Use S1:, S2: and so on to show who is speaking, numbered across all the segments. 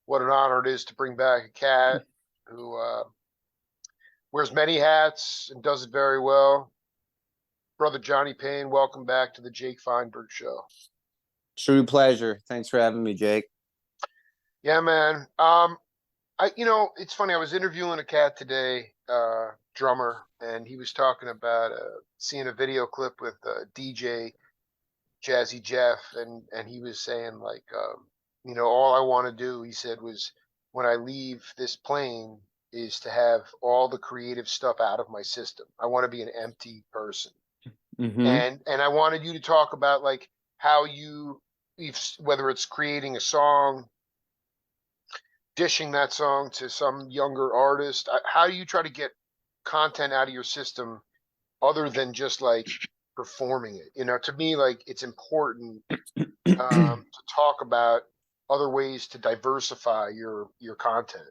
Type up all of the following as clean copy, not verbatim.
S1: what an honor it is to bring back a cat who wears many hats and does it very well. Brother Johnny Payne, welcome back to the Jake Feinberg Show.
S2: True pleasure. Thanks for having me, Jake.
S1: Yeah, man. It's funny. I was interviewing a cat today, drummer, and he was talking about seeing a video clip with DJ Jazzy Jeff, and he was saying like, all I want to do, he said, was when I leave this plane is to have all the creative stuff out of my system. I want to be an empty person.
S2: Mm-hmm.
S1: And I wanted you to talk about like how whether it's creating a song, dishing that song to some younger artist, how do you try to get content out of your system other than just like performing it? To me, like it's important to talk about other ways to diversify your content.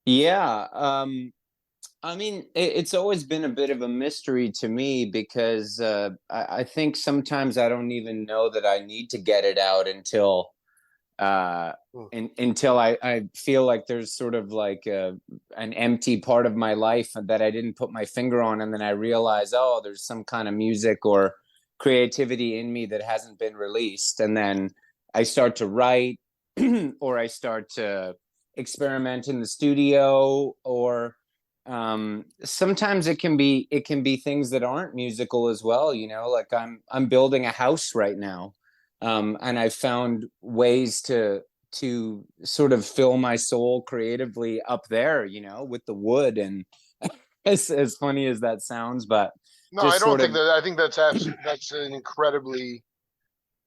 S2: Yeah. I mean, it's always been a bit of a mystery to me because I think sometimes I don't even know that I need to get it out until until I feel like there's sort of like an empty part of my life that I didn't put my finger on, and then I realize, oh, there's some kind of music or creativity in me that hasn't been released, and then I start to write or I start to experiment in the studio, or sometimes it can be things that aren't musical as well, like I'm building a house right now, and I found ways to sort of fill my soul creatively up there, with the wood. And as funny as that sounds, but
S1: No, I
S2: just
S1: don't
S2: sort
S1: think
S2: of
S1: that. I think that's an incredibly.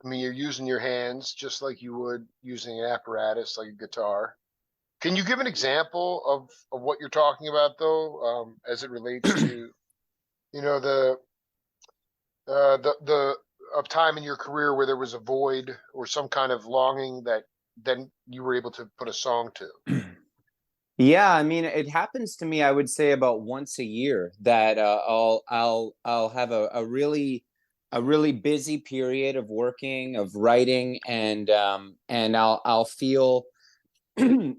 S1: I mean, you're using your hands just like you would using an apparatus like a guitar. Can you give an example of what you're talking about, though, as it relates to, the the of time in your career where there was a void or some kind of longing that then you were able to put a song to?
S2: Yeah, I mean, it happens to me, I would say about once a year that I'll have a really busy period of working, of writing, and I'll feel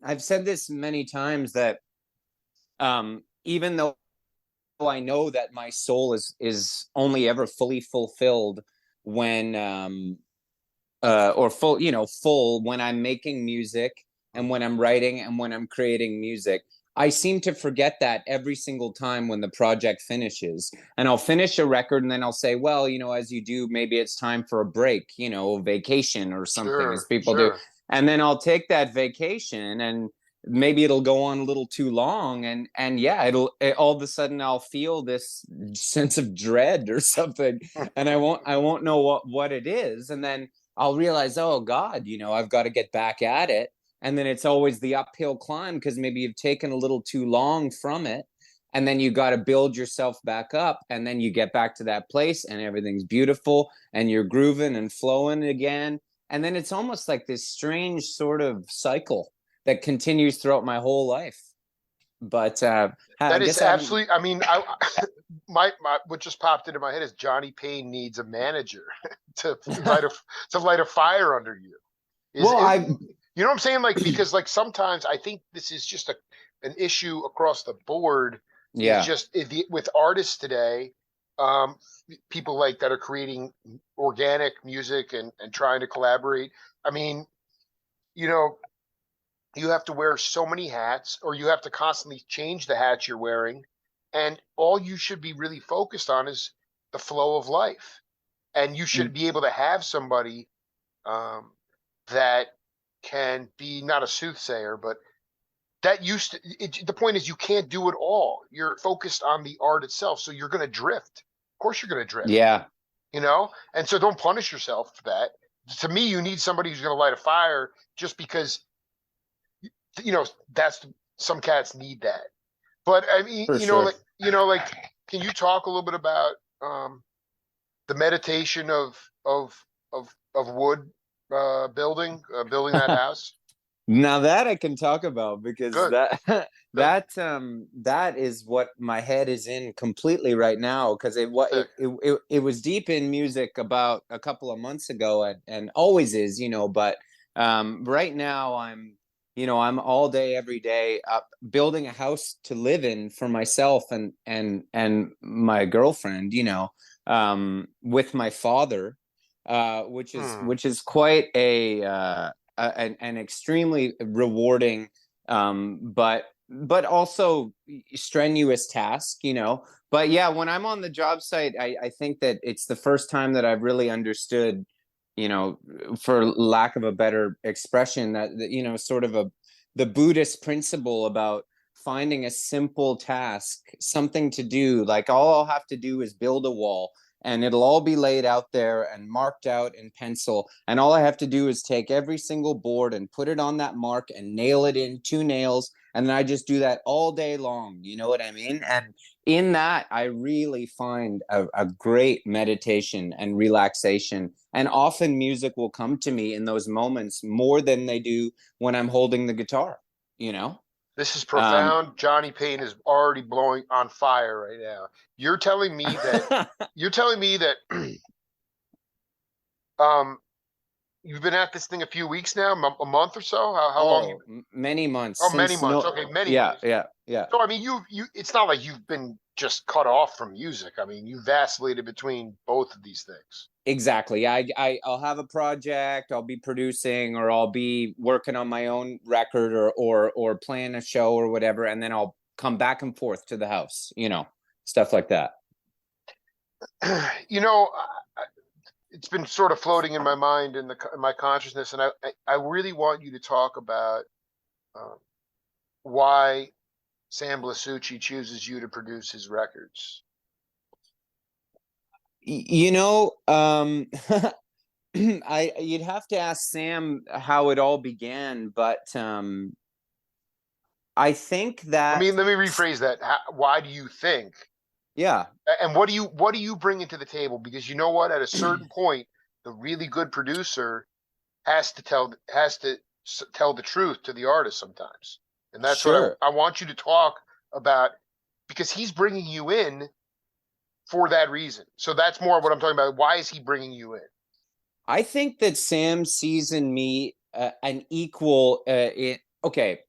S2: I've said this many times that even though I know that my soul is only ever fully fulfilled when or full when I'm making music and when I'm writing and when I'm creating music. I seem to forget that every single time when the project finishes. And I'll finish a record and then I'll say, well, as you do, maybe it's time for a break, vacation or something, as
S1: Sure,
S2: people do.
S1: sure.
S2: And then I'll take that vacation, and maybe it'll go on a little too long, and yeah, all of a sudden I'll feel this sense of dread or something, and I won't know what it is, and then I'll realize, oh God, I've got to get back at it. And then it's always the uphill climb because maybe you've taken a little too long from it. And then you got to build yourself back up. And then you get back to that place and everything's beautiful and you're grooving and flowing again. And then it's almost like this strange sort of cycle that continues throughout my whole life. But I
S1: That is
S2: guess I haven't.
S1: absolutely. I mean, I my what just popped into my head is Johnny Payne needs a manager to light a fire under you. Is
S2: Well,
S1: it,
S2: I
S1: you know what I'm saying? Like, because like sometimes I think this is just an issue across the board. Is
S2: yeah.
S1: just with artists today, um, people like that are creating organic music and trying to collaborate. I mean, you know, you have to wear so many hats, or you have to constantly change the hats you're wearing, and all you should be really focused on is the flow of life. And you should be able to have somebody um, that can be not a soothsayer, but that used to. The point is, you can't do it all. You're focused on the art itself, so you're going to drift. Of course, you're going to drift.
S2: Yeah.
S1: And so don't punish yourself for that. To me, you need somebody who's going to light a fire, just because that's some cats need that. But I mean,
S2: For sure.
S1: like, can you talk a little bit about the meditation of wood building that house?
S2: Now that I can talk about, because
S1: Good,
S2: that
S1: good,
S2: that is what my head is in completely right now, because
S1: sick.
S2: it was deep in music about a couple of months ago, and always is, but Right now, I'm all day, every day, building a house to live in for myself and my girlfriend. With my father, which is
S1: Hmm.
S2: which is quite an extremely rewarding, but also strenuous task. But yeah, when I'm on the job site, I think that it's the first time that I've really understood, you know, for lack of a better expression, that sort of the Buddhist principle about finding a simple task, something to do. Like all I'll have to do is build a wall, and it'll all be laid out there and marked out in pencil. And all I have to do is take every single board and put it on that mark and nail it in 2 nails. And then I just do that all day long. You know what I mean? And in that, I really find a great meditation and relaxation. And often music will come to me in those moments more than they do when I'm holding the guitar, you know?
S1: This is
S2: Um,
S1: profound. Johnny Payne is already blowing on fire right now. You're telling me that you're telling me that um you've been at this thing a few weeks now, a month or so. How long you?
S2: oh, many months
S1: Oh, many
S2: since
S1: months.
S2: no,
S1: Okay, many
S2: yeah,
S1: months.
S2: yeah, yeah.
S1: So I mean, you. It's not like you've been just cut off from music. I mean, you vacillated between both of these things.
S2: Exactly. I'll have a project, I'll be producing, or I'll be working on my own record, or playing a show or whatever, and then I'll come back and forth to the house, stuff like that.
S1: You know, it's been sort of floating in my mind and in my consciousness, and I really want you to talk about um, why Sam Blasucci chooses you to produce his records.
S2: You know, I you'd have to ask Sam how it all began, but I think that
S1: Let me rephrase that. Why do you think?
S2: yeah,
S1: And what do you bring into the table? Because you know what, at a certain point, the really good producer has to tell the truth to the artist sometimes, and that's what
S2: sure.
S1: I want you to talk about because he's bringing you in for that reason. So that's more what I'm talking about. Why is he bringing you in?
S2: I think that Sam sees in me an equal. Okay,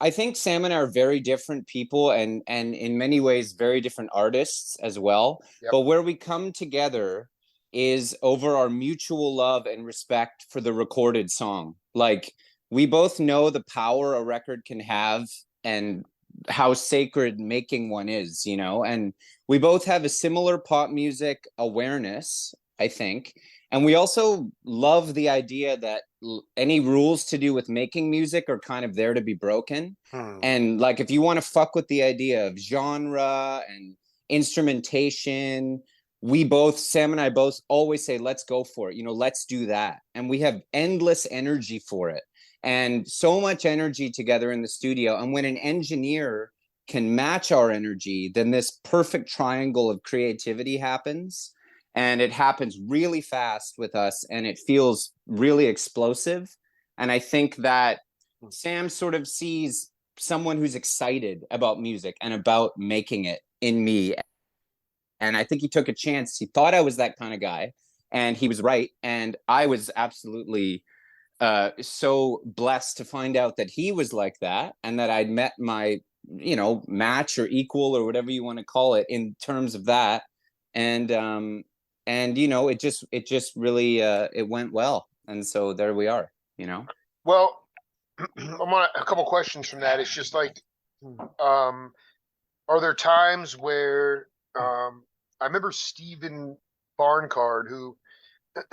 S2: I think Sam and I are very different people, and in many ways very different artists as well.
S1: Yep.
S2: But where we come together is over our mutual love and respect for the recorded song. Like we both know the power a record can have and how sacred making one is, and we both have a similar pop music awareness, I think, and we also love the idea that any rules to do with making music are kind of there to be broken.
S1: Hmm.
S2: And like, if you want to fuck with the idea of genre and instrumentation, Sam and I both always say, let's go for it. Let's do that. And we have endless energy for it and so much energy together in the studio. And when an engineer can match our energy, then this perfect triangle of creativity happens, and it happens really fast with us, and it feels really explosive. And I think that Sam sort of sees someone who's excited about music and about making it in me, and I think he took a chance. He thought I was that kind of guy, and he was right. And I was absolutely so blessed to find out that he was like that, and that I'd met my match or equal or whatever you want to call it in terms of that. And it just really it went well, and so there we are.
S1: Well, I'm on a couple questions from that. It's just like, um, are there times where I remember Stephen Barncard, who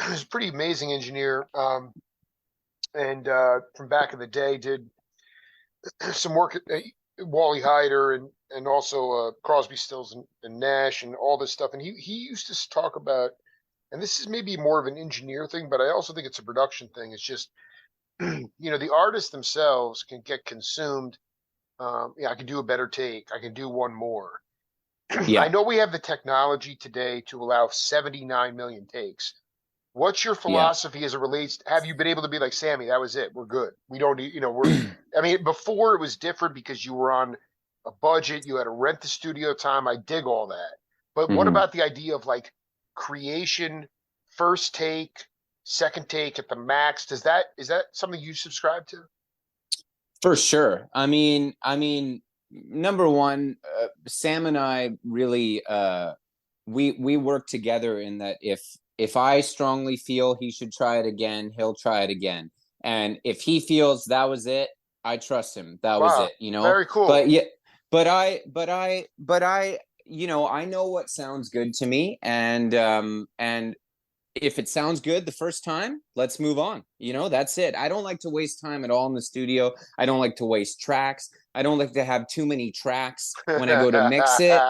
S1: is a pretty amazing engineer, and from back in the day, did some work at Wally Hyder and also Crosby, Stills and Nash and all this stuff. And he used to talk about, and this is maybe more of an engineer thing, but I also think it's a production thing. It's just the artists themselves can get consumed. Yeah, I can do a better take. I can do one more. I
S2: Yeah,
S1: know we have the technology today to allow 79 million takes. What's your
S2: yeah.
S1: philosophy as it relates? Have you been able to be like, Sammy, that was it. We're good. We don't need, I mean, before it was different because you were on a budget, you had to rent the studio time. I dig all that. But what
S2: Hmm.
S1: about the idea of like creation, first take? second take at the max. Is that something you subscribe to?
S2: For sure. I mean, number one, Sam and I really we work together in that if I strongly feel he should try it again, he'll try it again. And if he feels that was it, I trust him. That was
S1: Wow,
S2: it, you know?
S1: very
S2: But
S1: cool.
S2: yeah, but I, you know, I know what sounds good to me, and if it sounds good the first time, let's move on. You know, that's it. I don't like to waste time at all in the studio. I don't like to waste tracks. I don't like to have too many tracks when I go to mix it.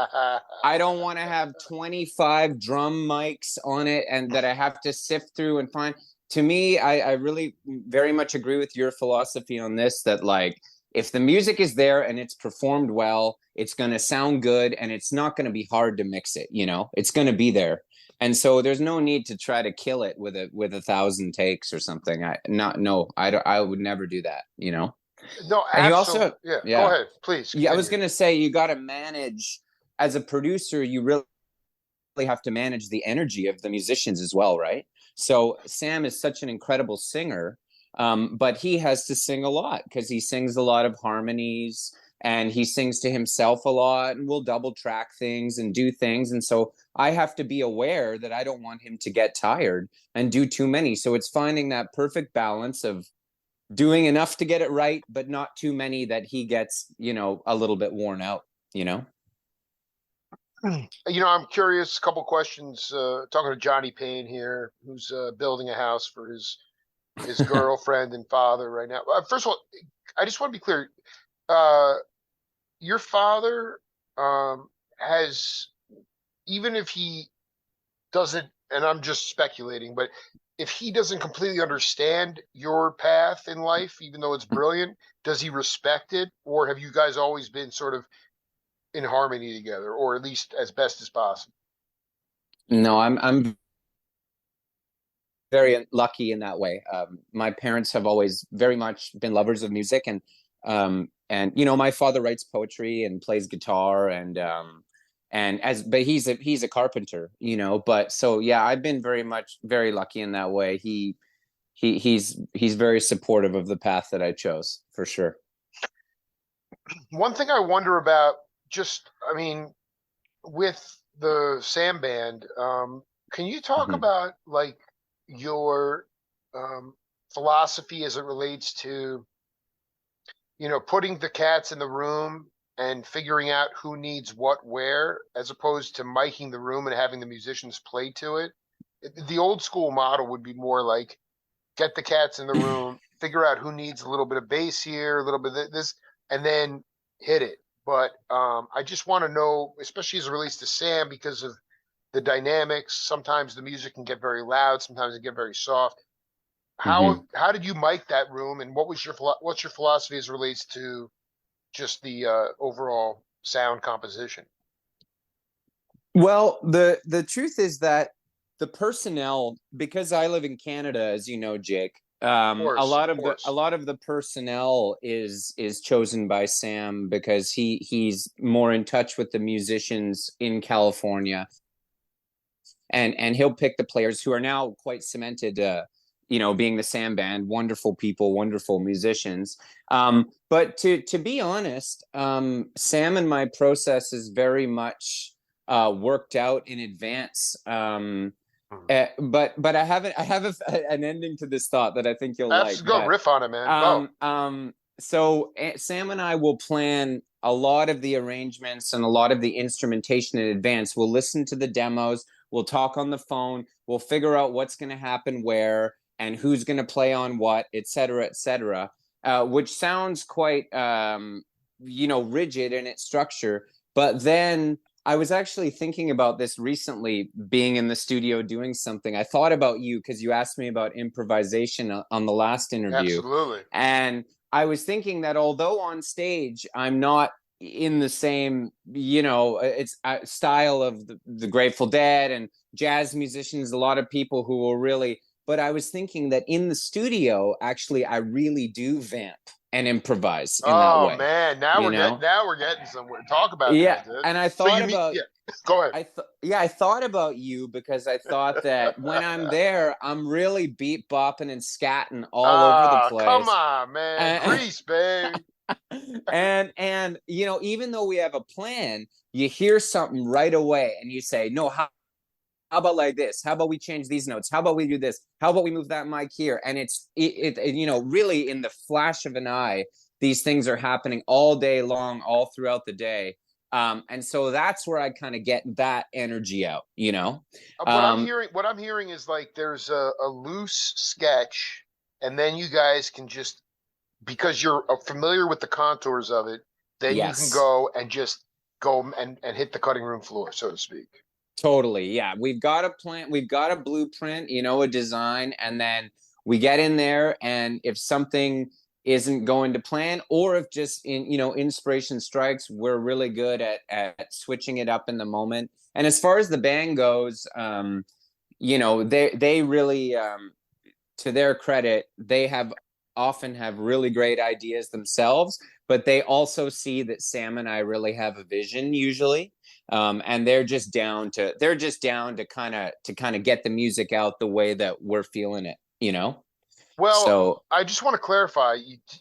S2: I don't want to have 25 drum mics on it and that I have to sift through and find. To me, I really very much agree with your philosophy on this that, like, if the music is there and it's performed well, it's going to sound good and it's not going to be hard to mix it. You know, it's going to be there. And so there's no need to try to kill it with a thousand takes or something. I would never do that, you know.
S1: No,
S2: And you
S1: absolutely.
S2: also,
S1: Yeah, go
S2: yeah,
S1: ahead, please
S2: yeah, I was
S1: continue.
S2: gonna say you got to manage as a producer. You really have to manage the energy of the musicians as well, right? So Sam is such an incredible singer, but he has to sing a lot because he sings a lot of harmonies and he sings to himself a lot, and we'll double track things and do things. And so I have to be aware that I don't want him to get tired and do too many. So it's finding that perfect balance of doing enough to get it right, but not too many that he gets, you know, a little bit worn out, you know?
S1: I'm curious. A couple questions. Talking to Johnny Payne here, who's building a house for his girlfriend and father right now. First of all, I just want to be clear. Uh, your father has, even if he doesn't, and I'm just speculating, but if he doesn't completely understand your path in life, even though it's brilliant, does he respect it, or have you guys always been sort of in harmony together, or at least as best as possible?
S2: No, I'm very lucky in that way. My parents have always very much been lovers of music, and you know, my father writes poetry and plays guitar, and as but he's a carpenter, you know. But so yeah, I've been very lucky in that way. He's very supportive of the path that I chose for sure.
S1: One thing I wonder about, just, I mean, with the Sam band, can you talk
S2: Mhm.
S1: about like your philosophy as it relates to, putting the cats in the room and figuring out who needs what where, as opposed to miking the room and having the musicians play to it? The old school model would be more like get the cats in the room, figure out who needs a little bit of bass here, a little bit of this, and then hit it. But I just want to know, especially as it relates to Sam, because of the dynamics. Sometimes the music can get very loud, sometimes it get very soft. How
S2: Mhm.
S1: how did you mic that room, and what's your philosophy as it relates to just the overall sound composition?
S2: Well, the truth is that the personnel, because I live in Canada, as you know, Jake,
S1: Of
S2: a
S1: course.
S2: lot of the personnel is chosen by Sam because he's more in touch with the musicians in California, and he'll pick the players who are now quite cemented. You know, being the Sam band, wonderful people, wonderful musicians. But to be honest, Sam and my process is very much worked out in advance.
S1: Mhm.
S2: But I have an ending to this thought that I think you'll like.
S1: That's go riff on it, man. Go.
S2: So Sam and I will plan a lot of the arrangements and a lot of the instrumentation in advance. We'll listen to the demos. We'll talk on the phone. We'll figure out what's going to happen where and who's going to play on what, et cetera, et cetera. Which sounds quite, you know, rigid in its structure. But then I was actually thinking about this recently, being in the studio doing something. I thought about you because you asked me about improvisation on the last interview.
S1: Absolutely.
S2: And I was thinking that although on stage I'm not in the same, you know, it's style of the Grateful Dead and jazz musicians, a lot of people who will really, but I was thinking that in the studio, actually, I really do vamp and improvise in that
S1: Oh
S2: way,
S1: man,
S2: you know?
S1: now we're getting somewhere. Talk about
S2: Yeah.
S1: that, dude.
S2: And I
S1: So
S2: thought
S1: you meet
S2: about
S1: yeah. Go ahead.
S2: I thought about you because I thought that when I'm there, I'm really beat bopping and scatting all over the
S1: Ah, come
S2: place.
S1: on, man.
S2: And
S1: Grease, babe.
S2: and you know, even though we have a plan, you hear something right away and you say, no, how about like this? How about we change these notes? How about we do this? How about we move that mic here? And you know, really in the flash of an eye, these things are happening all day long, all throughout the day. And so that's where I kind of get that energy out, you know? Um,
S1: What I'm hearing is like there's a loose sketch, and then you guys can just because you're familiar with the contours of it, then you can
S2: yes.
S1: go and just go and hit the cutting room floor, so to speak.
S2: Totally. Yeah. We've got a plan, we've got a blueprint, you know, a design, and then we get in there and if something isn't going to plan or if just you know, inspiration strikes, we're really good at switching it up in the moment. And as far as the band goes, you know, they really to their credit, they have often have really great ideas themselves, but they also see that Sam and I really have a vision usually. And they're just down to kind of get the music out the way that we're feeling it, you know?
S1: Well,
S2: So
S1: I just want to clarify.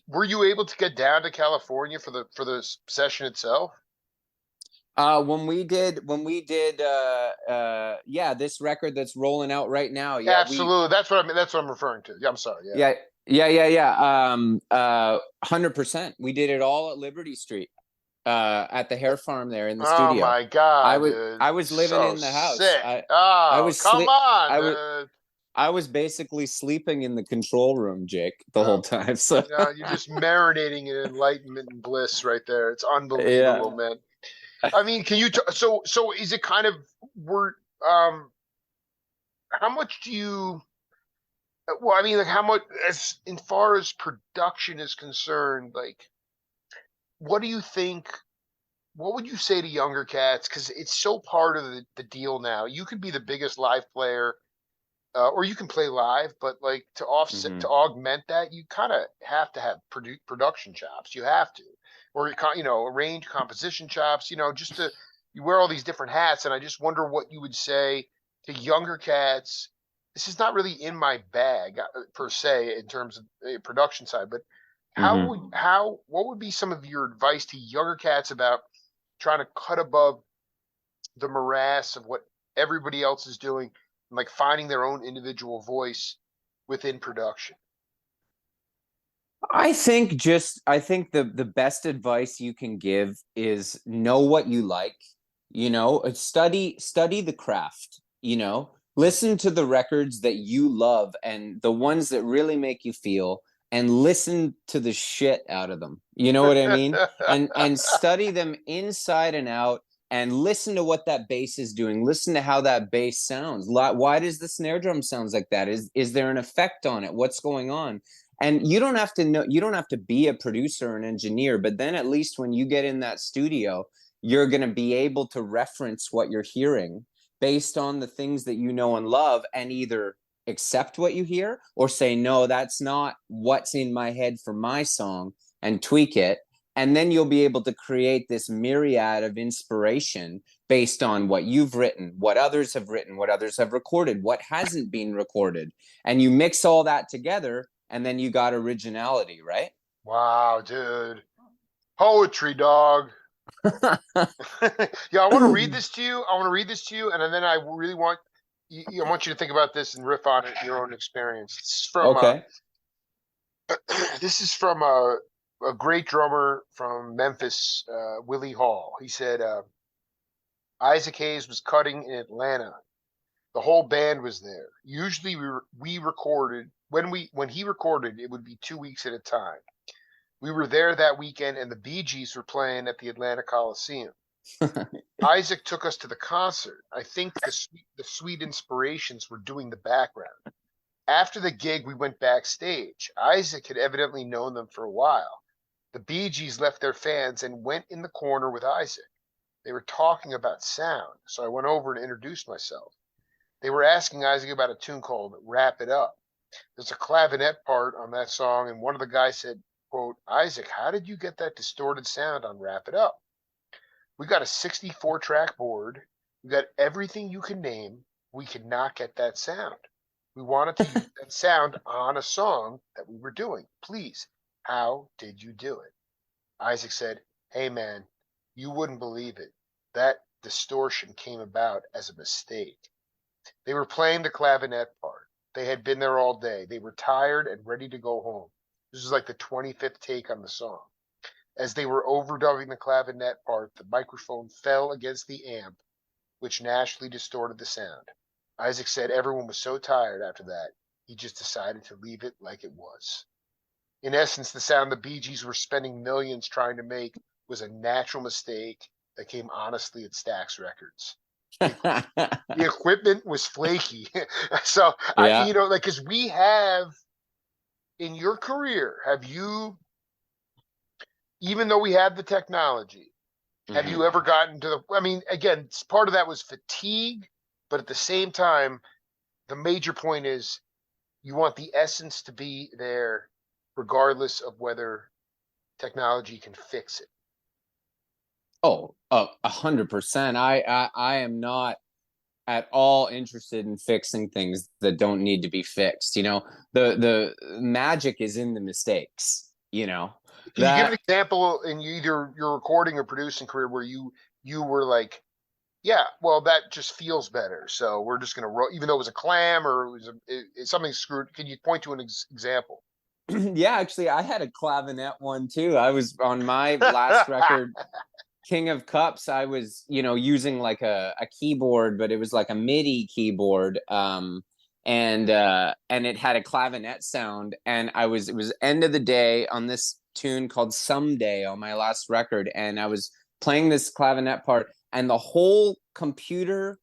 S1: Were you able to get down to California for the session itself?
S2: yeah, this record that's rolling out right now, yeah, we
S1: Absolutely. That's what I mean. That's what I'm referring to. Yeah, I'm sorry. Yeah.
S2: yeah, yeah. 100%. We did it all at Liberty Street, at the hair farm there in the
S1: Oh
S2: studio.
S1: my God, dude.
S2: I was living
S1: So
S2: in the house.
S1: sick.
S2: I
S1: Oh,
S2: was
S1: come
S2: sleep
S1: on,
S2: I was
S1: dude.
S2: I was basically sleeping in the control room, Jake, the whole
S1: Oh,
S2: time. So
S1: you know, you're just marinating in enlightenment and bliss right there. It's unbelievable,
S2: yeah.
S1: man. I mean, can you so is it kind of we're um how much do you well, I mean, like how much as far as production is concerned, like what do you think what would you say to younger cats? Because it's so part of the deal now. You could be the biggest live player, or you can play live, but like to
S2: Hmm.
S1: augment that, you kind of have to have production chops. You have to, or you know, arrange composition chops. You know, just to you wear all these different hats, and I just wonder what you would say to younger cats. This is not really in my bag per se in terms of production side, but
S2: Hmm.
S1: how what would be some of your advice to younger cats about trying to cut above the morass of what everybody else is doing and like finding their own individual voice within production?
S2: I think the best advice you can give is know what you like, you know, study the craft, you know, listen to the records that you love and the ones that really make you feel, and listen to the shit out of them. You know what I mean? And study them inside and out, and listen to what that bass is doing. Listen to how that bass sounds. Why does the snare drum sounds like that? Is there an effect on it? What's going on? And you don't have to know, you don't have to be a producer or an engineer, but then at least when you get in that studio, you're going to be able to reference what you're hearing based on the things that you know and love, and either accept what you hear or say, no, that's not what's in my head for my song, and tweak it. And then you'll be able to create this myriad of inspiration based on what you've written, what others have written, what others have recorded, what hasn't been recorded. And you mix all that together, and then you got originality, right?
S1: Wow, dude. Poetry, dog. Yeah, I want to read this to you. I want to read this to you, and then I really want I want you to think about this and riff on it in your own experience.
S2: Okay.
S1: This is from a great drummer from Memphis, Willie Hall. He said Isaac Hayes was cutting in Atlanta. The whole band was there. Usually we recorded when he recorded, it would be 2 weeks at a time. We were there that weekend, and the Bee Gees were playing at the Atlanta Coliseum. Isaac took us to the concert. I think the Sweet Inspirations were doing the background. After the gig, we went backstage. Isaac had evidently known them for a while. The Bee Gees left their fans and went in the corner with Isaac. They were talking about sound, so I went over and introduced myself. They were asking Isaac about a tune called Wrap It Up. There's a clavinet part on that song, and one of the guys said, quote, Isaac, how did you get that distorted sound on Wrap It Up? We got a 64 track board. We got everything you can name. We could not get that sound. We wanted to use that sound on a song that we were doing. Please, how did you do it? Isaac said, hey man, you wouldn't believe it. That distortion came about as a mistake. They were playing the clavinet part. They had been there all day. They were tired and ready to go home. This was like the 25th take on the song. As they were overdubbing the clavinet part, the microphone fell against the amp, which naturally distorted the sound. Isaac said everyone was so tired after that, he just decided to leave it like it was. In essence, the sound the Bee Gees were spending millions trying to make was a natural mistake that came honestly at Stax Records. The, the equipment was flaky. So
S2: Yeah.
S1: like, because we have in your career, have you, even though we had the technology, have
S2: Mhm.
S1: you ever gotten to the, I mean, again, part of that was fatigue, but at the same time, the major point is you want the essence to be there regardless of whether technology can fix it.
S2: Oh, 100%. I am not at all interested in fixing things that don't need to be fixed. The magic is in the mistakes.
S1: Can you give an
S2: That
S1: example in either your recording or producing career where you were like, yeah, well, that just feels better, so we're just gonna roll, even though it was a clam or it's something screwed. Can you point to an example?
S2: yeah, actually, I had a clavinet one too. I was on my last record, King of Cups. I was, using like a keyboard, but it was like a MIDI keyboard. And it had a clavinet sound. And it was end of the day on this tune called Someday on my last record. And I was playing this clavinet part, and the whole computer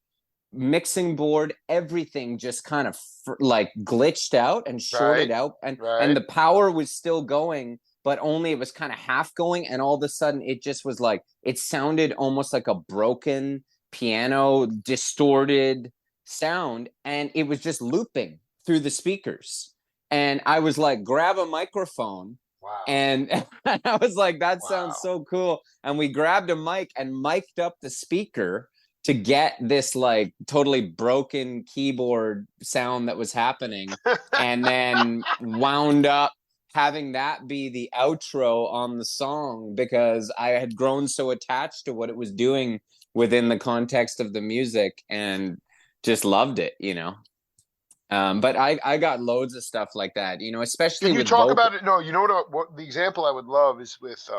S2: mixing board, everything just kind of like glitched out and shorted
S1: Right,
S2: out, and
S1: right.
S2: the power was still going, but only it was kind of half going, and all of a sudden it just was like, it sounded almost like a broken piano, distorted sound, and it was just looping through the speakers. And I was like, grab a microphone.
S1: Wow,
S2: And I was like, that sounds
S1: wow.
S2: so cool. And we grabbed a mic and mic'd up the speaker to get this like totally broken keyboard sound that was happening, and then wound up having that be the outro on the song because I had grown so attached to what it was doing within the context of the music and just loved it. But I got loads of stuff like that,
S1: Can
S2: especially
S1: you
S2: with
S1: talk
S2: vocal.
S1: about it? No, you know what the example I would love is with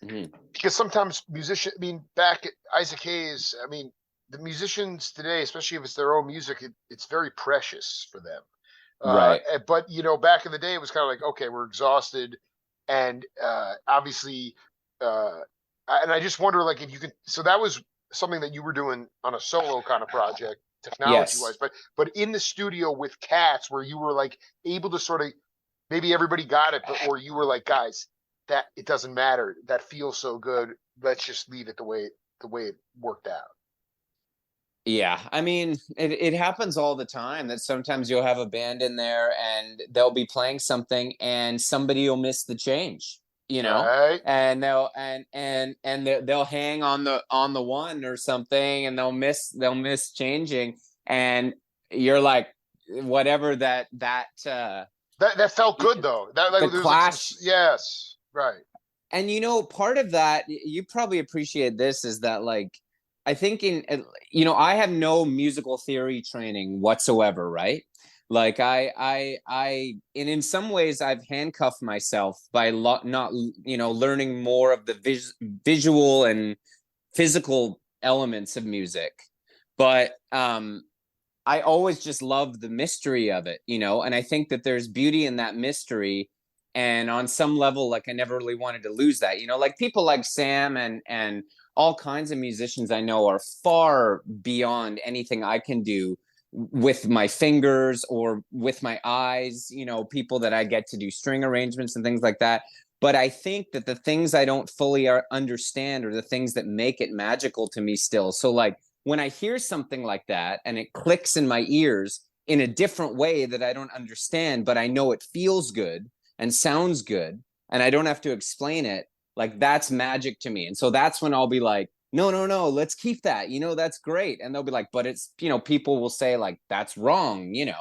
S2: Mhm.
S1: because sometimes musicians, I mean, back at Isaac Hayes, I mean, the musicians today, especially if it's their own music, it's very precious for them.
S2: Right.
S1: But back in the day, it was kind of like, okay, we're exhausted, and obviously, uh, and I just wonder, like, if you could. So that was something that you were doing on a solo kind of project, technology
S2: Yes.
S1: wise, but in the studio with cats, where you were like able to sort of maybe everybody got it, but or you were like, guys, that it doesn't matter. That feels so good. Let's just leave it the way it worked out.
S2: Yeah, I mean, it happens all the time that sometimes you'll have a band in there and they'll be playing something and somebody will miss the change, you know,
S1: Right.
S2: and they'll hang on the one or something, and they'll miss changing, and you're like, whatever
S1: That felt good though. That like
S2: the
S1: there was like some,
S2: clash.
S1: yes, right.
S2: And part of that, you probably appreciate this, is that, like, I think I have no musical theory training whatsoever, right? Like, and in some ways I've handcuffed myself by not learning more of the visual and physical elements of music. But I always just loved the mystery of it, and I think that there's beauty in that mystery. And on some level, like, I never really wanted to lose that, like people like Sam and all kinds of musicians I know are far beyond anything I can do with my fingers or with my eyes, people that I get to do string arrangements and things like that. But I think that the things I don't fully understand are the things that make it magical to me still. So, like, when I hear something like that and it clicks in my ears in a different way that I don't understand, but I know it feels good and sounds good, and I don't have to explain it, like that's magic to me. And so that's when I'll be like, no, no, no, let's keep that. That's great. And they'll be like, but it's, people will say like that's wrong. And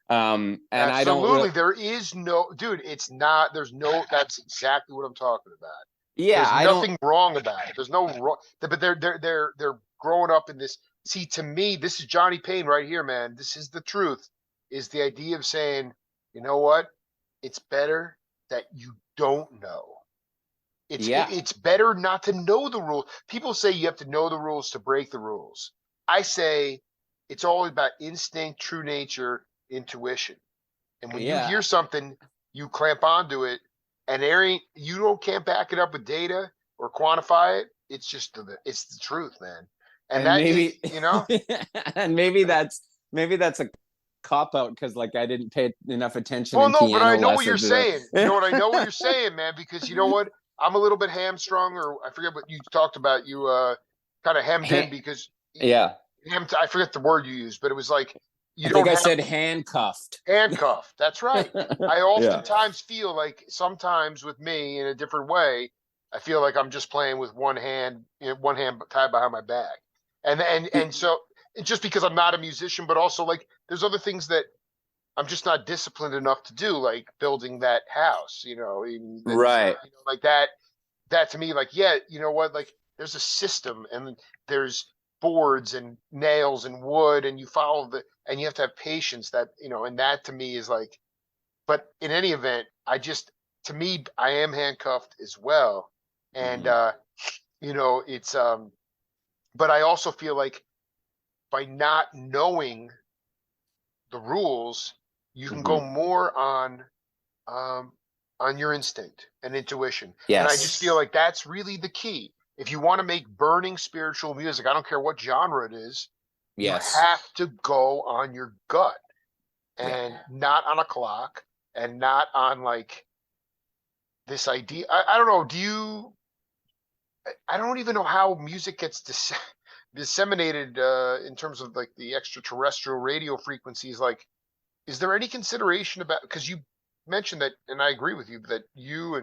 S2: I don't really.
S1: Absolutely. There is no, dude, it's not, there's no, that's exactly what I'm talking about.
S2: Yeah,
S1: There's
S2: I don't.
S1: nothing wrong about it. There's no wrong, but they're growing up in this. See, to me, this is Johnny Payne right here, man. This is the truth, is the idea of saying, you know what? It's better that you don't know.
S2: Yeah.
S1: It's better not to know the rules. People say you have to know the rules to break the rules. I say it's all about instinct, true nature, intuition. And when you
S2: Yeah.
S1: hear something, you clamp onto it, and can't back it up with data or quantify it. It's just it's the truth, man. And
S2: And
S1: that is,
S2: maybe and maybe that's a cop out because like I didn't pay enough attention
S1: well,
S2: in
S1: no, but I
S2: piano
S1: know what you're
S2: lessons.
S1: saying. You know what I know what you're saying, man, because you know what? I'm a little bit hamstrung, or I forget what you talked about. You kind of hemmed in because
S2: Yeah.
S1: I forget the word you used, but it was like
S2: I
S1: you
S2: think
S1: don't
S2: I
S1: have
S2: said handcuffed.
S1: handcuffed. That's right. I
S2: Yeah.
S1: oftentimes feel like sometimes with me in a different way, I feel like I'm just playing with one hand tied behind my back. And so it's just because I'm not a musician, but also like there's other things that I'm just not disciplined enough to do, like building that house, that's
S2: Right.
S1: like that to me, like, yeah, you know what, like there's a system and there's boards and nails and wood and you follow and you have to have patience and that to me is like, but in any event, to me, I am handcuffed as well. And,
S2: Mhm.
S1: it's, but I also feel like by not knowing the rules, you can go
S2: Mhm.
S1: more um, on your instinct and intuition. And I just feel
S2: Yes.
S1: like that's really the key. If you want to make burning spiritual music, I don't care what genre it is, you
S2: Yes.
S1: have to go on your gut
S2: Yeah.
S1: and not on a clock and not on like this idea. I don't know. I don't even know how music gets disseminated in terms of like the extraterrestrial radio frequencies. Like, is there any consideration about, because you mentioned that, and I agree with you that you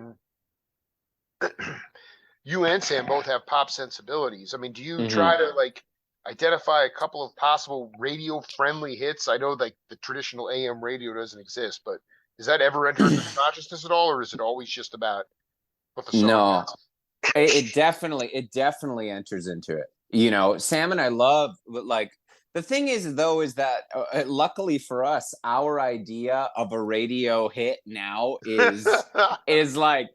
S1: and Sam both have pop sensibilities. I mean, do you try
S2: Mhm.
S1: to like identify a couple of possible radio friendly hits? I know like the traditional AM radio doesn't exist, but does that ever enter into the consciousness at all, or is it always just about what the song
S2: No,
S1: is?
S2: it definitely enters into it. Sam and I love, like, the thing is though is that luckily for us, our idea of a radio hit now is like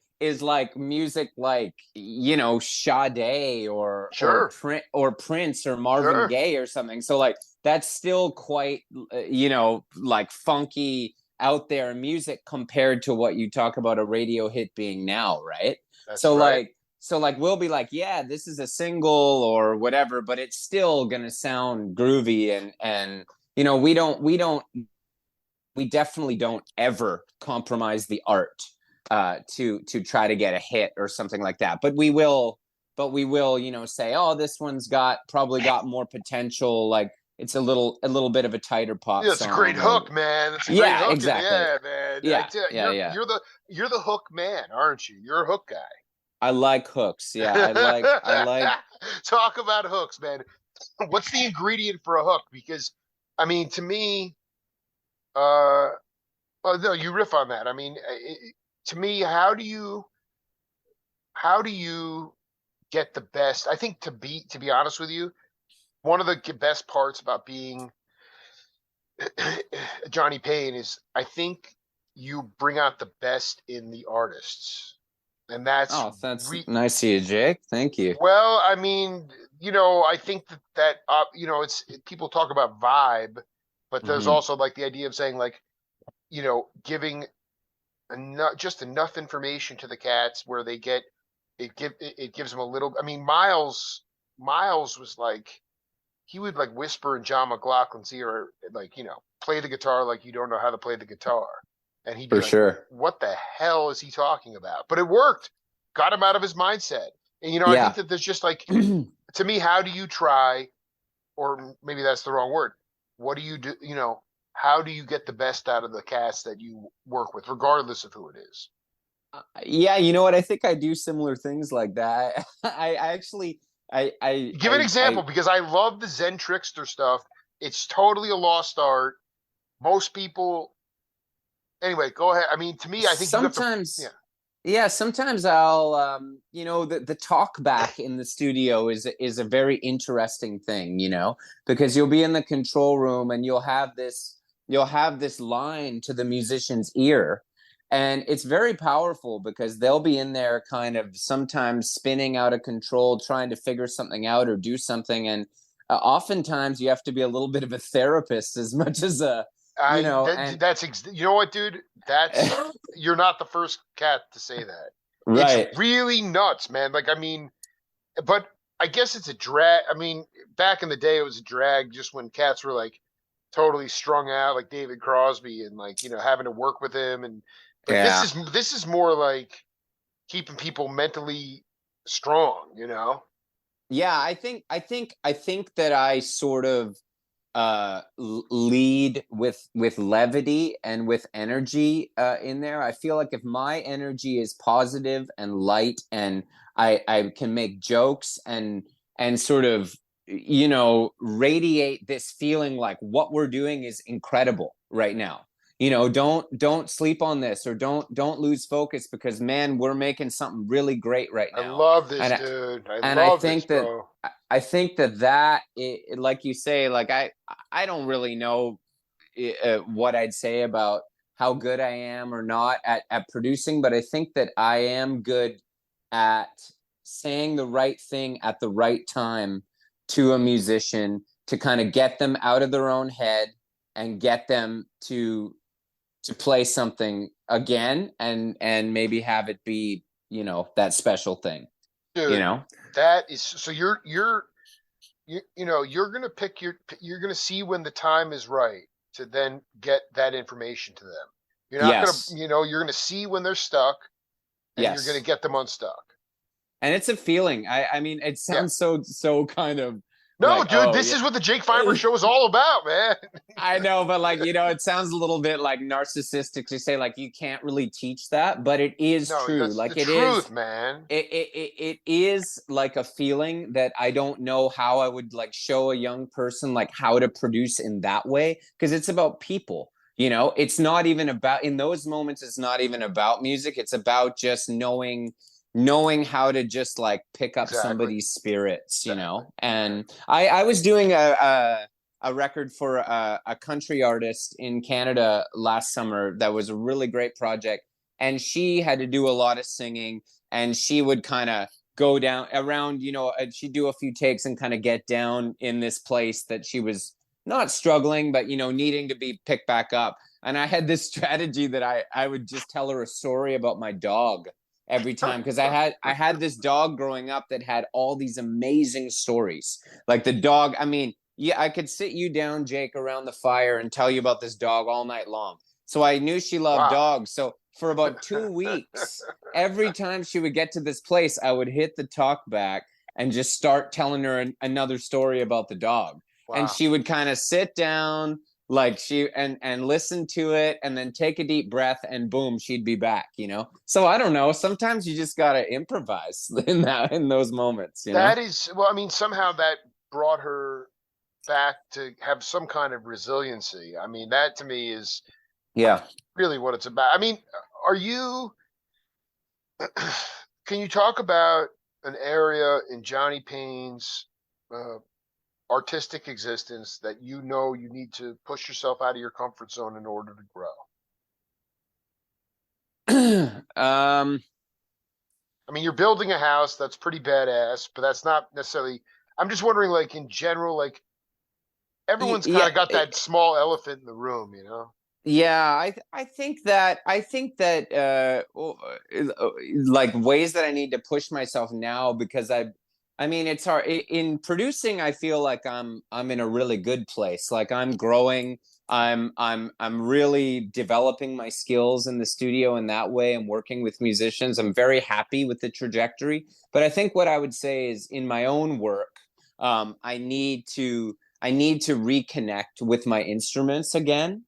S2: music like Sade
S1: Sure,
S2: or Prince or Marvin
S1: sure.
S2: Gaye or something. So like that's still quite like funky out there music compared to what you talk about a radio hit being now, right?
S1: That's
S2: So
S1: right.
S2: like we'll be like, yeah, this is a single or whatever, but it's still gonna sound groovy and we definitely don't ever compromise the art to try to get a hit or something like that. But we will say, oh, this one's probably got more potential, like it's a little bit of a tighter pop
S1: Yeah, it's a great
S2: song or
S1: hook, man. It's a great
S2: yeah,
S1: hook, and
S2: exactly.
S1: yeah, man. I
S2: Yeah,
S1: tell you,
S2: yeah, yeah.
S1: you're the hook man, aren't you? You're a hook
S2: I like hooks. Yeah, I like.
S1: Talk about hooks, man. What's the ingredient for a hook? Because, I mean, to me, uh, well, no, you riff on that. I mean, to me, how do you get the best? I think to be honest with you, one of the best parts about being Johnny Payne is I think you bring out the best in the artists, and that's
S2: Oh, that's
S1: re
S2: nice of you, Jake. Thank you.
S1: well, I mean, I think people talk about vibe, but there's
S2: Hmm.
S1: also like the idea of saying like, giving just enough information to the cats where they get it gives them a little. I mean, Miles was like he would like whisper in John McLaughlin's ear, like, play the guitar like you don't know how to play the guitar. And he'd be
S2: For
S1: like,
S2: sure.
S1: what the hell is he talking about? But it worked, got him out of his mindset. And, I think
S2: Yeah.
S1: that there's just like, to me, how do you try, or maybe that's the wrong word. What do you do? How do you get the best out of the cast that you work with, regardless of who it is?
S2: Yeah, you know what? I think I do similar things like that. I actually,
S1: Give an example because I love the Zen trickster stuff. It's totally a lost art. Most people, anyway, go ahead. I mean, to me, I think you have to, yeah.
S2: sometimes, yeah, sometimes I'll, the talk back in the studio is a very interesting thing, because you'll be in the control room and you'll have this line to the musician's ear. And it's very powerful because they'll be in there kind of sometimes spinning out of control, trying to figure something out or do something. And oftentimes you have to be a little bit of a therapist as much as and
S1: You know what, dude? That's You're not the first cat to say that. It's
S2: right.
S1: really nuts, man. Like, I mean, but I guess it's a drag. I mean, back in the day, it was a drag just when cats were like totally strung out, like David Crosby, and like having to work with him. And but
S2: Yeah.
S1: this is more like keeping people mentally strong.
S2: Yeah, I think that I sort of lead with levity and with energy in there. I feel like if my energy is positive and light, and I can make jokes and sort of radiate this feeling like what we're doing is incredible right now. Don't sleep on this, or don't lose focus, because man, we're making something really great right
S1: I
S2: now.
S1: love this,
S2: And
S1: dude. I
S2: and I
S1: love this,
S2: think that
S1: bro.
S2: like you say, like I don't really know what I'd say about how good I am or not at producing, but I think that I am good at saying the right thing at the right time to a musician to kind of get them out of their own head and get them to play something again, and maybe have it be that special thing you
S1: Dude,
S2: know
S1: that is so you're gonna you're gonna see when the time is right to then get that information to them. You're not gonna
S2: yes.
S1: you're gonna see when they're stuck and you're gonna
S2: Yes.
S1: get them unstuck.
S2: And it's a feeling. I mean, it
S1: Yeah.
S2: sounds so kind of
S1: No,
S2: like,
S1: dude,
S2: oh
S1: this
S2: yeah.
S1: is what the Jake Feinberg show is all about, man.
S2: I know, but like, it sounds a little bit like narcissistic to say like you can't really teach that, but it is
S1: No,
S2: true.
S1: that's the
S2: Like
S1: truth, man.
S2: it is like a feeling that I don't know how I would like show a young person like how to produce in that way, because it's about people. It's not even about, in those moments, it's not even about music. It's about just knowing how to just like pick up
S1: Exactly.
S2: somebody's spirits,
S1: Exactly. Exactly.
S2: and I was doing a record for a country artist in Canada last summer that was a really great project, and she had to do a lot of singing, and she would kind of go down around, she'd do a few takes and kind of get down in this place that she was not struggling, but needing to be picked back up. And I had this strategy that I would just tell her a story about my dog every time, because I had this dog growing up that had all these amazing stories. Like the dog, I mean, yeah, I could sit you down, Jake, around the fire and tell you about this dog all night long. So I knew she loved
S1: Wow.
S2: dogs. So for about 2 weeks, every time she would get to this place, I would hit the talk back and just start telling her another story about the dog. And
S1: Wow.
S2: she would kind of sit down, like she and listen to it, and then take a deep breath, and boom, she'd be back. So I don't know, sometimes you just got to improvise in those moments.
S1: That is, well, I mean, somehow that brought her back to have some kind of resiliency. I mean, that to me is
S2: Yeah.
S1: really what it's about. I mean, are you, can you talk about an area in Johnny Payne's uh, artistic existence that you need to push yourself out of your comfort zone in order to grow?
S2: um
S1: I mean, you're building a house that's pretty badass, but that's not necessarily. I'm just wondering, like in general, like everyone's kind
S2: yeah.
S1: of got that small elephant in the room.
S2: Yeah, I think that like ways that I need to push myself now, because I mean it's hard in producing. I feel like I'm in a really good place. Like I'm growing. I'm really developing my skills in the studio in that way. I'm working with musicians. I'm very happy with the trajectory. But I think what I would say is in my own work, I need to reconnect with my instruments again,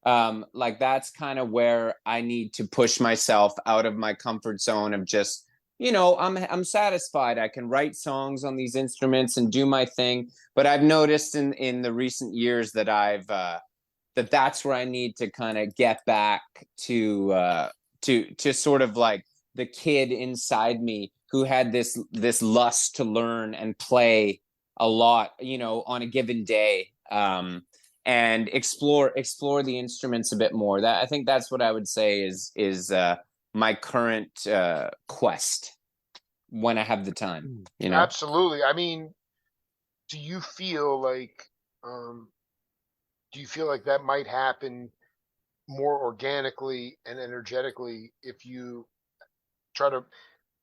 S2: Like that's kind of where I need to push myself out of my comfort zone of just, I'm satisfied. I can write songs on these instruments and do my thing. But I've noticed in the recent years that that's where I need to kind of get back to sort of like the kid inside me who had this lust to learn and play a lot, on a given day. And explore the instruments a bit more. That I think that's what I would say is my current quest when I have the time.
S1: Absolutely. I mean, do you feel like um do you feel like that might happen more organically and energetically if you try to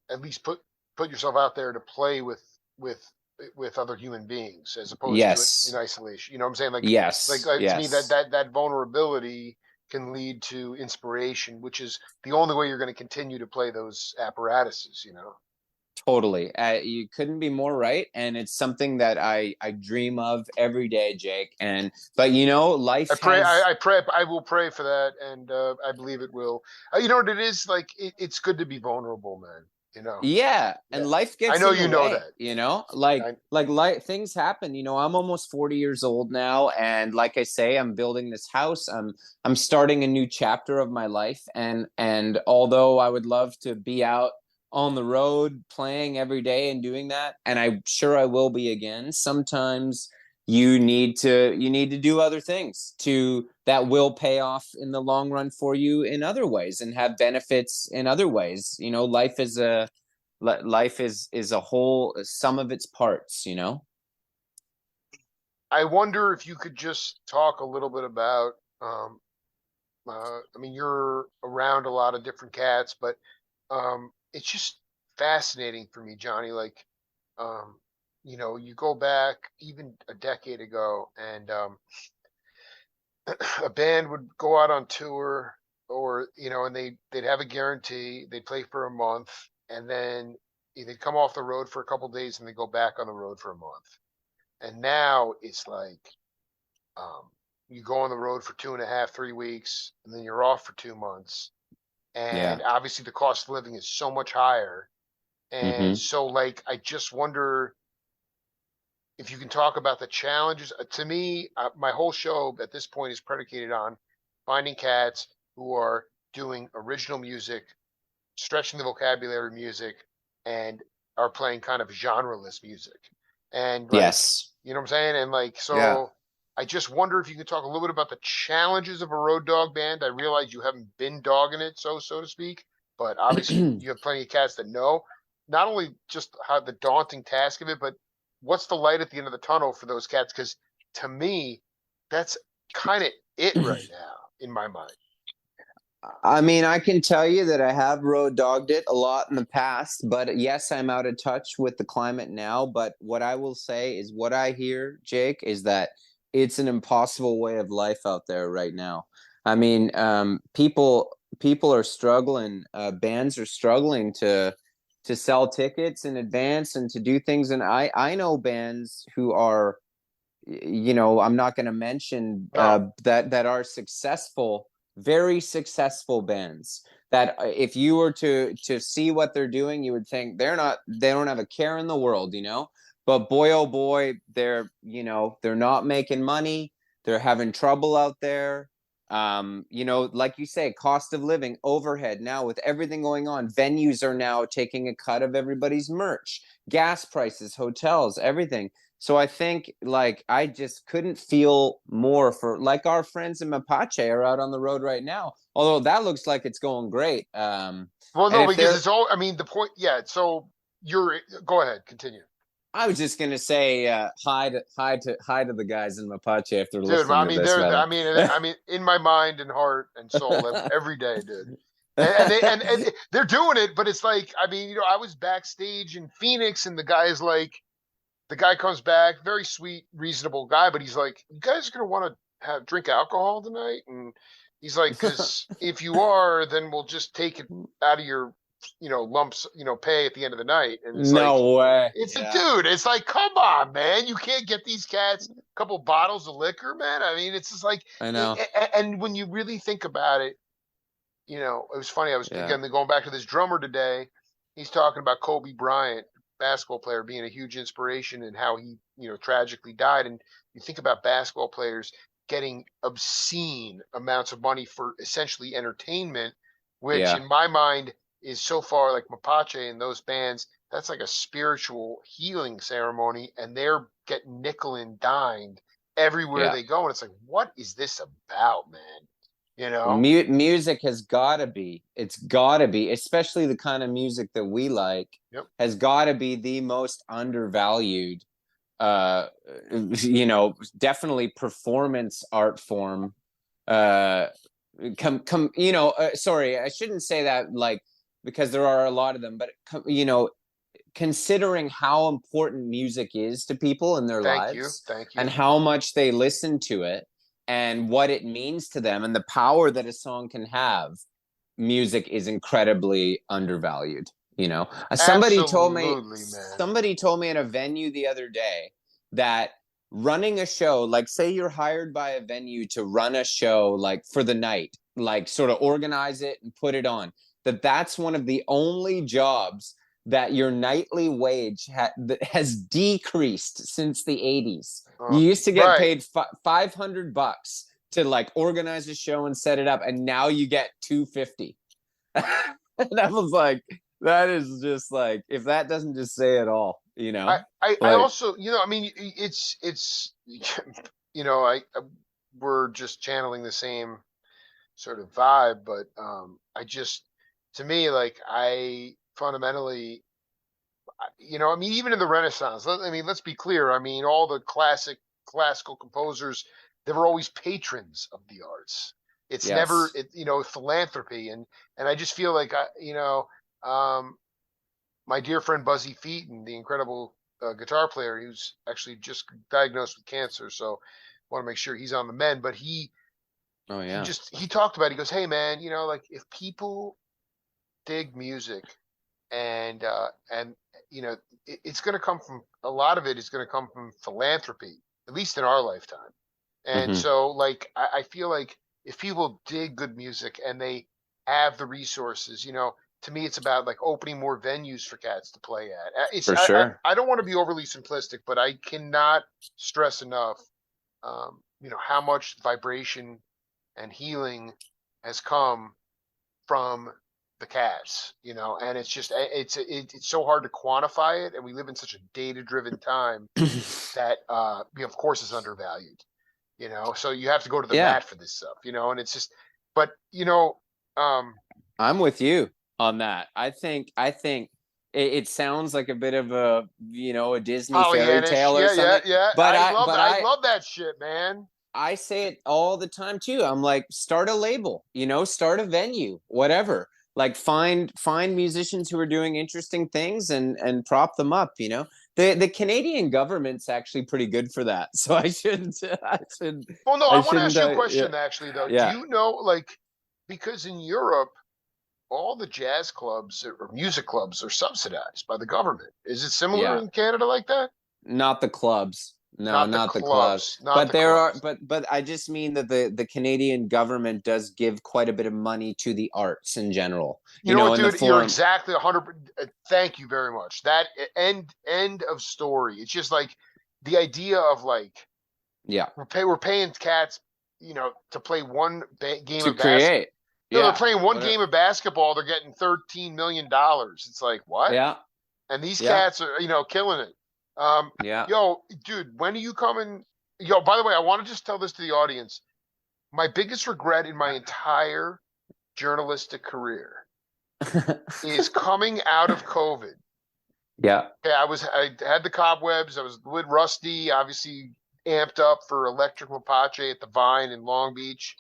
S1: at least put yourself out there to play with with other human beings as opposed to it in
S2: Yes,
S1: isolation? You know what I'm saying?
S2: yes,
S1: To me that
S2: yes.
S1: vulnerability can lead to inspiration, which is the only way you're going to continue to play those apparatuses, you know.
S2: Totally. You couldn't be more right, and it's something that I dream of every day, Jake. And but life has.
S1: I pray, I will pray for that, and I believe it will. You know what it is like? It's good to be vulnerable, man. You know.
S2: Yeah, and
S1: Yeah,
S2: life
S1: I
S2: gets
S1: know
S2: in the
S1: you know
S2: way,
S1: that.
S2: like
S1: I,
S2: things happen. I'm almost 40 years old now, and like I say, I'm building this house. I'm starting a new chapter of my life, and although I would love to be out on the road playing every day and doing that, and I'm sure I will be again, sometimes you need to do other things to that will pay off in the long run for you in other ways and have benefits in other ways. Life is a whole sum of its parts.
S1: I wonder if you could just talk a little bit about. I mean, you're around a lot of different cats, but it's just fascinating for me, Johnny. Like, um, you go back even a decade ago, and a band would go out on tour, or and they'd have a guarantee, they'd play for a month, and then they'd come off the road for a couple days, and they go back on the road for a month. And now it's like, um, you go on the road for 2.5, 3 weeks, and then you're off for 2 months.
S2: Yeah.
S1: And obviously, the cost of living is so much higher. And
S2: Mm-hmm.
S1: so, like, I just wonder if you can talk about the challenges. To me, my whole show at this point is predicated on finding cats who are doing original music, stretching the vocabulary music, and are playing kind of genreless music. And like,
S2: Yes.
S1: you know what I'm saying? And like,
S2: Yeah.
S1: so I just wonder if you could talk a little bit about the challenges of a road dog band. I realize you haven't been dogging it, so to speak, but obviously you have plenty of cats that know not only just how the daunting task of it, but what's the light at the end of the tunnel for those cats? Because to me, that's kind of it right now in my mind.
S2: I mean, I can tell you that I have road dogged it a lot in the past, but yes, I'm out of touch with the climate now. But what I will say is what I hear, Jake, is that it's an impossible way of life out there right now. I mean, people are struggling, bands are struggling to sell tickets in advance and to do things. And I know bands who are, I'm not going to mention
S1: No,
S2: that are successful, very successful bands that if you were to see what they're doing, you would think they don't have a care in the world. But boy, oh boy, they're not making money. They're having trouble out there. Like you say, cost of living, overhead. Now with everything going on, venues are now taking a cut of everybody's merch, gas prices, hotels, everything. So I think like I just couldn't feel more for like our friends in Mapache are out on the road right now. Although that looks like it's going great.
S1: well,
S2: And
S1: no,
S2: if
S1: because
S2: they're,
S1: it's all. I mean, the point. Yeah. So you're. Go ahead. Continue.
S2: I was just gonna say hi to the guys in Mapache if they're
S1: Dude,
S2: listening
S1: I
S2: to
S1: mean,
S2: this, rather.
S1: I mean, in my mind and heart and soul, every day, dude. And they're doing it, but it's like, I mean, I was backstage in Phoenix, and the guy comes back, very sweet, reasonable guy, but he's like, "You guys are gonna want to have drink alcohol tonight?" And he's like, "Because if you are, then we'll just take it out of your lumps, pay at the end of the night. And it's like,
S2: No way.
S1: it's a
S2: Yeah,
S1: dude. It's like, come on, man. You can't get these cats a couple bottles of liquor, man. I mean, it's just like,
S2: I know.
S1: and when you really think about it, it was funny. I was
S2: Yeah,
S1: again going back to this drummer today. He's talking about Kobe Bryant, basketball player, being a huge inspiration and how he, tragically died. And you think about basketball players getting obscene amounts of money for essentially entertainment, which
S2: yeah,
S1: in my mind is so far like Mapache and those bands. That's like a spiritual healing ceremony, and they're getting nickel and dined everywhere
S2: yeah.
S1: they go. And it's like, what is this about, man? You
S2: Well,
S1: know?
S2: music has got to be. It's got to be, especially the kind of music that we like,
S1: Yep.
S2: has got to be the most undervalued. Definitely performance art form. Uh, sorry, I shouldn't say that like because there are a lot of them, but considering how important music is to people in their
S1: Thank you.
S2: lives
S1: Thank
S2: and
S1: you.
S2: how much they listen to it and what it means to them and the power that a song can have, music is incredibly undervalued.
S1: Absolutely, man.
S2: Somebody told me in a venue the other day that running a show, like say you're hired by a venue to run a show like for the night, like sort of organize it and put it on, that's one of the only jobs that your nightly wage has decreased since the 80s. You used to get
S1: Right.
S2: paid $500 to like organize a show and set it up, and now you get 250. And I was like, that is just like, if that doesn't just say it all,
S1: I
S2: like,
S1: also, I mean, it's, we're just channeling the same sort of vibe, but to me, like, I fundamentally, I mean, even in the Renaissance, I mean, let's be clear. I mean, all the classical composers, they were always patrons of the arts. It's never,
S2: yes,
S1: philanthropy. And I just feel like, um, my dear friend Buzzy Featon, the incredible guitar player, who's actually just diagnosed with cancer. So want to make sure he's on the mend, but
S2: oh
S1: he
S2: yeah,
S1: just, he talked about it. He goes, hey man, like if people dig music and it's going to come from, a lot of it is going to come from philanthropy, at least in our lifetime. And
S2: mm-hmm,
S1: so like I feel like if people dig good music and they have the resources, to me it's about like opening more venues for cats to play at. It's
S2: for sure,
S1: I don't want to be overly simplistic, but I cannot stress enough how much vibration and healing has come from the cats, and it's just it's so hard to quantify it, and we live in such a data driven time that of course is undervalued, so you have to go to the
S2: yeah.
S1: mat for this stuff, and it's just, but um
S2: I'm with you on that. I think it sounds like a bit of a Disney fairy
S1: Pollyannish,
S2: tale or
S1: yeah, yeah,
S2: something,
S1: yeah,
S2: but I but
S1: I
S2: I
S1: love that shit, man.
S2: I say it all the time too. I'm like, start a label, start a venue, whatever. Like find musicians who are doing interesting things and prop them up. The Canadian government's actually pretty good for that. So I shouldn't
S1: Well, no,
S2: I
S1: I want to
S2: shouldn't
S1: ask you a
S2: yeah,
S1: question actually, though. Do
S2: yeah,
S1: you know, like, because in Europe all the jazz clubs or music clubs are subsidized by the government. Is it similar
S2: yeah.
S1: in Canada like that?
S2: Not the clubs. No,
S1: Not the
S2: not the clubs.
S1: clubs, not
S2: But
S1: the
S2: there are
S1: clubs.
S2: but I just mean that the Canadian government does give quite a bit of money to the arts in general.
S1: You know what,
S2: In the
S1: dude? You're
S2: form.
S1: exactly 100. Thank you very much. That end of story. It's just like the idea of like
S2: Yeah.
S1: we're paying cats, to play one game
S2: To
S1: of basketball.
S2: create.
S1: No, they're
S2: Yeah.
S1: playing one
S2: What a,
S1: game of basketball. They're getting $13 million. It's like what?
S2: yeah.
S1: And these
S2: Yeah.
S1: cats are killing it.
S2: Yeah.
S1: Yo, dude, when are you coming? Yo, by the way, I want to just tell this to the audience. My biggest regret in my entire journalistic career is coming out of COVID.
S2: Yeah.
S1: Okay, I had the cobwebs. I was a little rusty, obviously amped up for Electric Mapache at the Vine in Long Beach.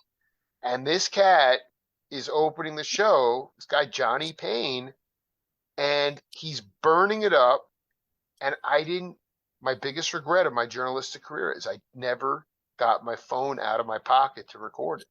S1: And this cat is opening the show, this guy Johnny Payne, and he's burning it up. And my biggest regret of my journalistic career is I never got my phone out of my pocket to record it.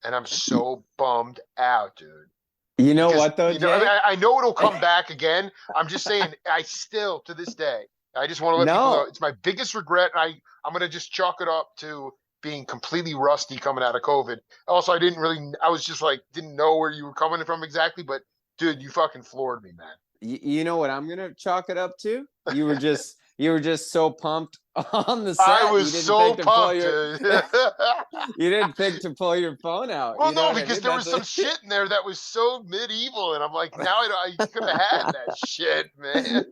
S1: And I'm so bummed out, dude.
S2: You know
S1: because
S2: what though,
S1: I mean,
S2: Jake?
S1: I know it'll come back again. I'm just saying, I still to this day, I just want to let people know
S2: No,
S1: it's my biggest regret. I'm gonna just chalk it up to being completely rusty coming out of COVID. Also, I was just like didn't know where you were coming from exactly, but dude, you fucking floored me, man.
S2: you know what I'm gonna chalk it up to? You were just so pumped on the
S1: I
S2: set.
S1: was
S2: You didn't
S1: so
S2: think to pull
S1: pumped,
S2: your
S1: dude.
S2: you didn't think to pull your phone out.
S1: Well,
S2: You know
S1: no,
S2: what I
S1: because
S2: mean?
S1: there was some shit in there that was so medieval, and I'm like, now I could have had that shit, man.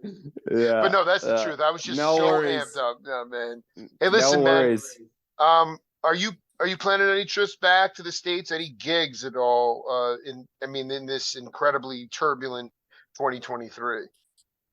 S1: But
S2: Yeah.
S1: no, that's the truth. I was just
S2: No
S1: so amped
S2: worries.
S1: up, yeah, man. Hey,
S2: No
S1: listen, man.
S2: worries.
S1: Um, are you planning any trips back to the States? Any gigs at all? In this incredibly turbulent 2023.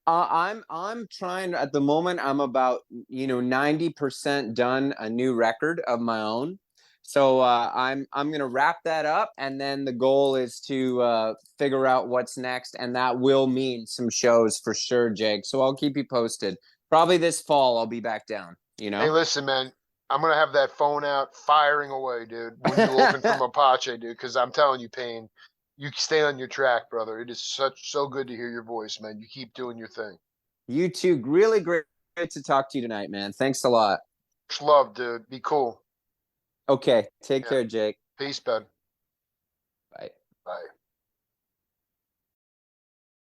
S2: I'm trying at the moment. I'm about 90% done a new record of my own. So I'm gonna wrap that up, and then the goal is to figure out what's next, and that will mean some shows for sure, Jake. So I'll keep you posted. Probably this fall I'll be back down. You
S1: Hey,
S2: know.
S1: listen, man. I'm gonna have that phone out firing away, dude, when you open from Apache, dude, because I'm telling you, Payne, you stay on your track, brother. It is so good to hear your voice, man. You keep doing your thing.
S2: You too. Really great to talk to you tonight, man. Thanks a lot.
S1: Much love, dude. Be cool.
S2: Okay, take
S1: Yeah.
S2: care, Jake.
S1: Peace, bud.
S2: Bye.
S1: Bye.